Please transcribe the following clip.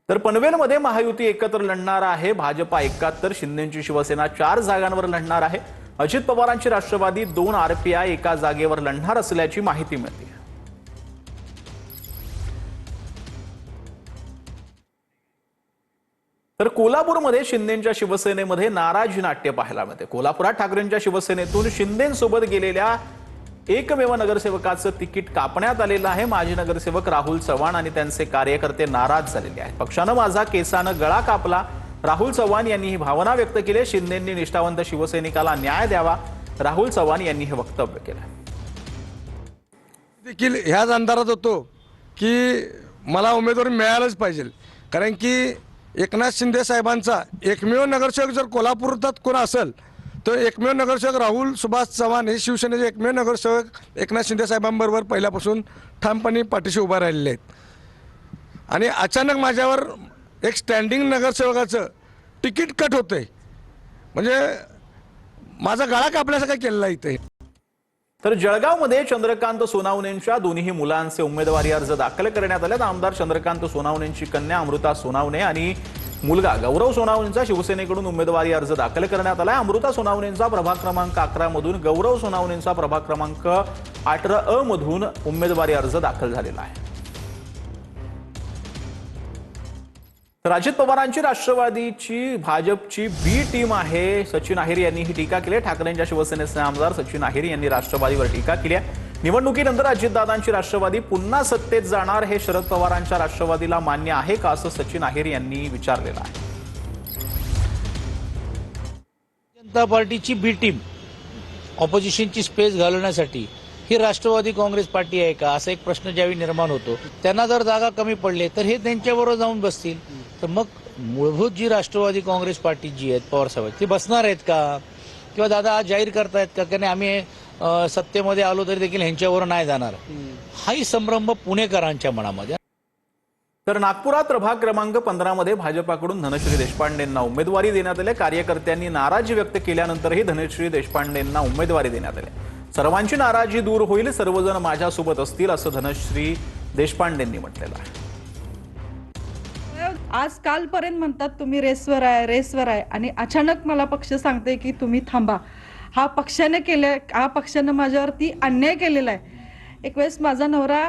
तर पनवेलमध्ये महायुती एकत्र लढणार आहे। भाजपा 71, शिंदेची शिवसेना 4 जागांवर लढणार आहे। अजित पवारांची राष्ट्रवादी 2, आरपीआय 1 जागेवर लढणार असल्याची माहिती मिळते। तर कोल्हापूरमध्ये शिंदेच्या शिवसेनेमध्ये नाराजी नाट्य पाहायला मिळते। कोल्हापुरात ठाकरेंच्या शिवसेनेतून शिंदेसोबत गेलेल्या एकमेव नगरसेवकाचं तिकीट कापण्यात आलेलं आहे। माजी नगरसेवक राहुल चव्हाण आणि त्यांचे कार्यकर्ते नाराज झालेले आहेत। पक्षानं माझा केसानं गळा कापला, राहुल चव्हाण यांनी ही भावना व्यक्त केली। शिंदेंनी निष्ठावंत शिवसैनिकाला न्याय द्यावा, राहुल चव्हाण यांनी हे वक्तव्य केलं। देखील ह्याच अंधारात होतो की मला उमेदवारी मिळालंच पाहिजे, कारण की एकनाथ शिंदे साहेबांचा एकमेव नगरसेवक जर कोल्हापुरात कोण असेल तो एकमेव नगरसेवक राहुल सुभाष चव्हाण हे शिवसेनेचे एकमेव नगरसेवक एकनाथ शिंदे साहेबांबरोबर पहिल्यापासून ठामपणे पाठीशी उभा राहिलेले आहेत। आणि अचानक माझ्यावर एक स्टँडिंग नगरसेवकाचं तिकीट कट होतंय, म्हणजे माझा गळा कापल्यासारखं केलेला इथे। तर जळगावमध्ये चंद्रकांत सोनावणेंच्या दोन्ही मुलांचे उमेदवारी अर्ज दाखल करण्यात आले। आमदार चंद्रकांत सोनावणेंची कन्या अमृता सोनावणे आणि मुलगा गौरव सोनावणेंचा शिवसेनेकडून उमेदवारी अर्ज दाखल करण्यात आला। अमृता सोनावणेंचा प्रभाग क्रमांक 11 मधून, गौरव सोनावणेंचा प्रभाग क्रमांक 18 मधून उमेदवारी अर्ज दाखल झालेला आहे। तर अजित पवारांची राष्ट्रवादीची भाजपची बी टीम आहे। सचिन अहिर यांनी ही टीका केली। ठाकरेंच्या शिवसेनेचे आमदार सचिन अहिर यांनी राष्ट्रवादीवर टीका केली आहे। निवडणुकीनंतर अजितदादांची राष्ट्रवादी पुन्हा सत्तेत जाणार हे शरद पवारांच्या राष्ट्रवादीला मान्य आहे का, असं सचिन अहिर यांनी विचारलेलं आहे। जनता पार्टीची बी टीम ऑपोजिशनची स्पेस घालवण्यासाठी ही राष्ट्रवादी काँग्रेस पार्टी आहे का, असा एक प्रश्न ज्यावेळी निर्माण होतो। त्यांना जर जागा कमी पडले तर हे त्यांच्याबरोबर जाऊन बसतील। तर मग मूलभूत जी राष्ट्रवादी काँग्रेस पार्टी जी आहेत पवारसाहेब, ती बसणार आहेत का, किंवा दादा आज जाहीर करतायत का की नाही आम्ही सत्तेमध्ये आलो तरी देखील ह्यांच्यावर नाही जाणार, हाही संभ्रम पुणेकरांच्या मनामध्ये। तर नागपुरात प्रभाग क्रमांक 15 मध्ये भाजपाकडून धनश्री देशपांडेंना उमेदवारी देण्यात आली। कार्यकर्त्यांनी नाराजी व्यक्त केल्यानंतरही धनश्री देशपांडेंना उमेदवारी देण्यात आली। सर्वांची नाराजी दूर होईल, सर्वजण माझ्यासोबत असतील, असं धनश्री देशपांडेंनी म्हटलेलं आहे। आज कालपर्यंत म्हणतात तुम्ही रेसवर आहे आणि अचानक मला पक्ष सांगते की तुम्ही थांबा। हा पक्षाने माझ्यावरती अन्याय केलेला आहे। एक वेळेस माझा नवरा